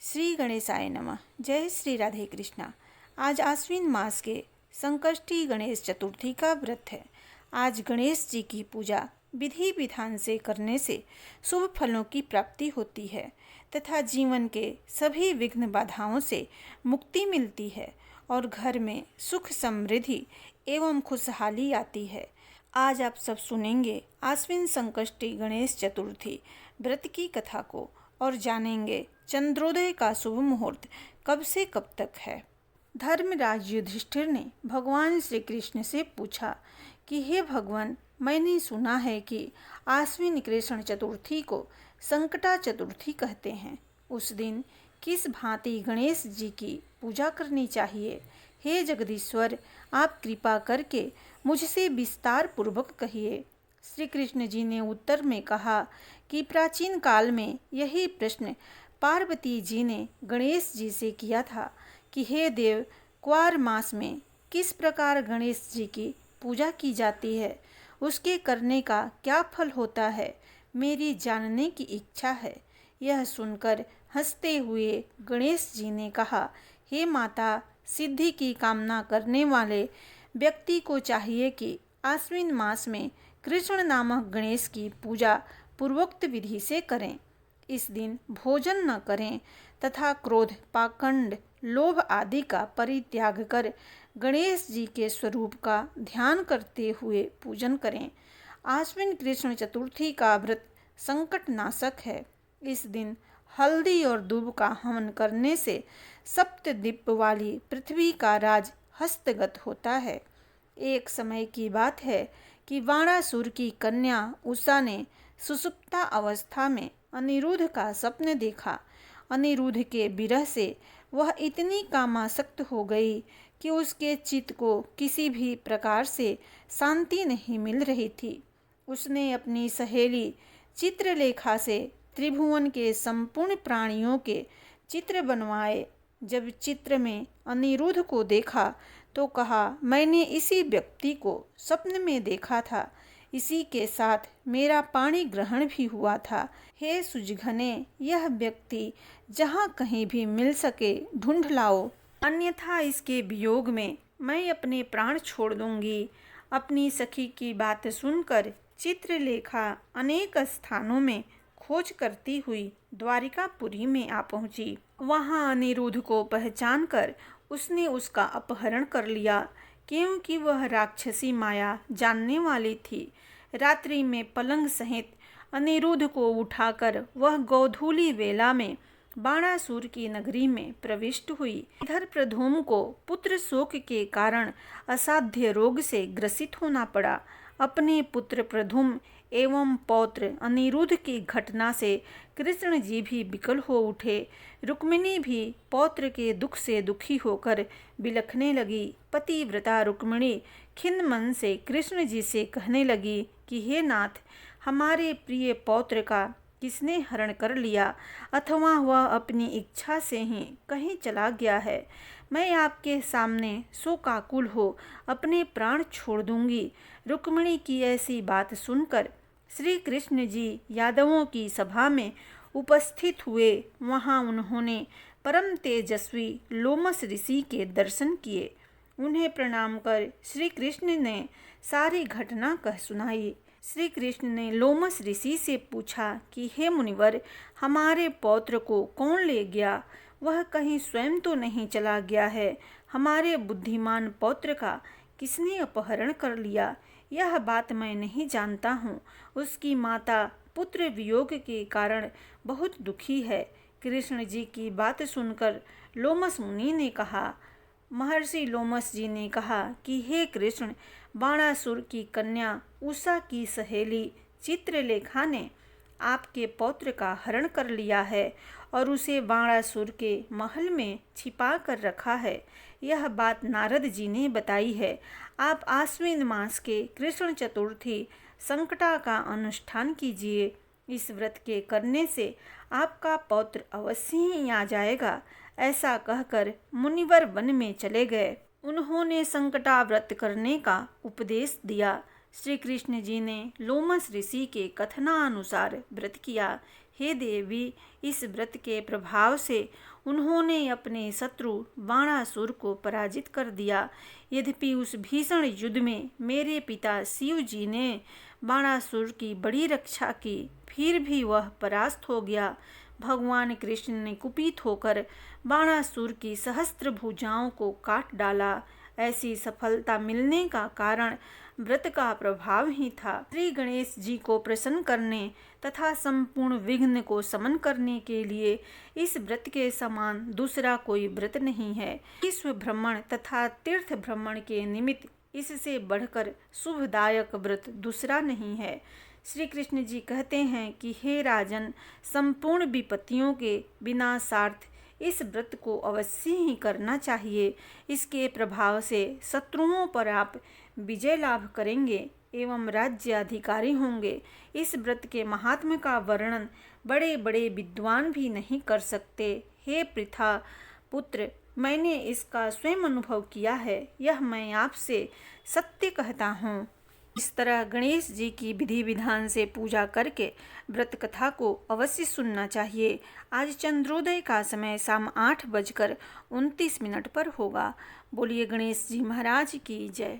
श्री गणेशाय नमः। जय श्री राधे कृष्णा। आज आश्विन मास के संकष्टी गणेश चतुर्थी का व्रत है। आज गणेश जी की पूजा विधि विधान से करने से शुभ फलों की प्राप्ति होती है तथा जीवन के सभी विघ्न बाधाओं से मुक्ति मिलती है और घर में सुख समृद्धि एवं खुशहाली आती है। आज आप सब सुनेंगे आश्विन संकष्टी गणेश चतुर्थी व्रत की कथा को और जानेंगे चंद्रोदय का शुभ मुहूर्त कब से कब तक है। धर्मराज युधिष्ठिर ने भगवान श्री कृष्ण से पूछा कि हे भगवान, मैंने सुना है कि आश्विन कृष्ण चतुर्थी को संकटा चतुर्थी कहते हैं। उस दिन किस भांति गणेश जी की पूजा करनी चाहिए? हे जगदीश्वर, आप कृपा करके मुझसे विस्तार पूर्वक कहिए। श्री कृष्ण जी ने उत्तर में कहा कि प्राचीन काल में यही प्रश्न पार्वती जी ने गणेश जी से किया था कि हे देव, क्वार मास में किस प्रकार गणेश जी की पूजा की जाती है, उसके करने का क्या फल होता है, मेरी जानने की इच्छा है। यह सुनकर हंसते हुए गणेश जी ने कहा, हे माता, सिद्धि की कामना करने वाले व्यक्ति को चाहिए कि आश्विन मास में कृष्ण नामक गणेश की पूजा पूर्वोक्त विधि से करें। इस दिन भोजन न करें तथा क्रोध, पाखंड, लोभ आदि का परित्याग कर गणेश जी के स्वरूप का ध्यान करते हुए पूजन करें। आश्विन कृष्ण चतुर्थी का व्रत संकट नाशक है। इस दिन हल्दी और दूब का हवन करने से सप्तद्वीप वाली पृथ्वी का राज हस्तगत होता है। एक समय की बात है कि वाणासुर की कन्या उषा ने सुषुप्ता अवस्था में अनिरुद्ध का स्वप्न देखा। अनिरुद्ध के विरह से वह इतनी कामासक्त हो गई कि उसके चित्त को किसी भी प्रकार से शांति नहीं मिल रही थी। उसने अपनी सहेली चित्रलेखा से त्रिभुवन के संपूर्ण प्राणियों के चित्र बनवाए। जब चित्र में अनिरुद्ध को देखा तो कहा, मैंने इसी व्यक्ति को स्वप्न में देखा था, इसी के साथ मेरा पाणी ग्रहण भी हुआ था। हे सुजघने, यह व्यक्ति जहाँ कहीं भी मिल सके ढूंढ लाओ, अन्यथा इसके वियोग में मैं अपने प्राण छोड़ दूंगी। अपनी सखी की बात सुनकर चित्रलेखा अनेक स्थानों में खोज करती हुई द्वारिकापुरी में आ पहुंची। वहां अनिरुद्ध को पहचान कर उसने उसका अपहरण कर लिया, क्योंकि वह राक्षसी माया जानने वाली थी। रात्रि में पलंग सहित अनिरुद्ध को उठाकर वह गोधूली वेला में बाणासुर की नगरी में प्रविष्ट हुई। इधर प्रधूम को पुत्र शोक के कारण असाध्य रोग से ग्रसित होना पड़ा। अपने पुत्र प्रधुम एवं पौत्र अनिरुद्ध की घटना से कृष्ण जी भी विकल हो उठे। रुक्मिणी भी पौत्र के दुख से दुखी होकर बिलखने लगी। पतिव्रता रुक्मिणी खिन्न मन से कृष्ण जी से कहने लगी कि हे नाथ, हमारे प्रिय पौत्र का किसने हरण कर लिया, अथवा वह अपनी इच्छा से ही कहीं चला गया है। मैं आपके सामने शोकाकुल हो अपने प्राण छोड़ दूंगी। रुक्मिणी की ऐसी बात सुनकर श्री कृष्ण जी यादवों की सभा में उपस्थित हुए। वहां उन्होंने परम तेजस्वी लोमस ऋषि के दर्शन किए। उन्हें प्रणाम कर श्री कृष्ण ने सारी घटना कह सुनाई। श्री कृष्ण ने लोमस ऋषि से पूछा कि हे मुनिवर, हमारे पौत्र को कौन ले गया? वह कहीं स्वयं तो नहीं चला गया है? हमारे बुद्धिमान पौत्र का किसने अपहरण कर लिया? यह बात मैं नहीं जानता हूँ। उसकी माता पुत्र वियोग के कारण बहुत दुखी है। कृष्ण जी की बात सुनकर लोमस मुनि ने कहा, महर्षि लोमस जी ने कहा कि हे कृष्ण, बाणासुर की कन्या उषा की सहेली चित्रलेखा ने आपके पौत्र का हरण कर लिया है और उसे बाणासुर के महल में छिपा कर रखा है। यह बात नारद जी ने बताई है। आप आश्विन मास के कृष्ण चतुर्थी संकटा का अनुष्ठान कीजिए। इस व्रत के करने से आपका पौत्र अवश्य ही आ जाएगा। ऐसा कहकर मुनिवर वन में चले गए। उन्होंने संकटा व्रत करने का उपदेश दिया। श्री कृष्ण जी ने लोमस ऋषि के कथनानुसार व्रत किया। हे देवी, इस व्रत के प्रभाव से उन्होंने अपने शत्रु बाणासुर को पराजित कर दिया। यद्यपि उस भीषण युद्ध में मेरे पिता शिव जी ने बाणासुर की बड़ी रक्षा की, फिर भी वह परास्त हो गया। भगवान कृष्ण ने कुपित होकर बाणासुर की सहस्त्र भुजाओं को काट डाला। ऐसी सफलता मिलने का कारण व्रत का प्रभाव ही था। श्री गणेश जी को प्रसन्न करने तथा संपूर्ण विघ्न को शमन करने के लिए इस व्रत के समान दूसरा कोई व्रत नहीं है। विश्व भ्रमण तथा तीर्थ भ्रमण के निमित्त इससे बढ़कर शुभदायक व्रत दूसरा नहीं है। श्री कृष्ण जी कहते हैं कि हे राजन, संपूर्ण विपत्तियों के विनाशार्थ इस व्रत को अवश्य ही करना चाहिए। इसके प्रभाव से शत्रुओं पर आप विजय लाभ करेंगे एवं राज्याधिकारी होंगे। इस व्रत के महात्म्य का वर्णन बड़े बड़े विद्वान भी नहीं कर सकते। हे पृथा पुत्र, मैंने इसका स्वयं अनुभव किया है, यह मैं आपसे सत्य कहता हूँ। इस तरह गणेश जी की विधि विधान से पूजा करके व्रत कथा को अवश्य सुनना चाहिए। आज चंद्रोदय का समय शाम 8:29 पर होगा। बोलिए गणेश जी महाराज की जय।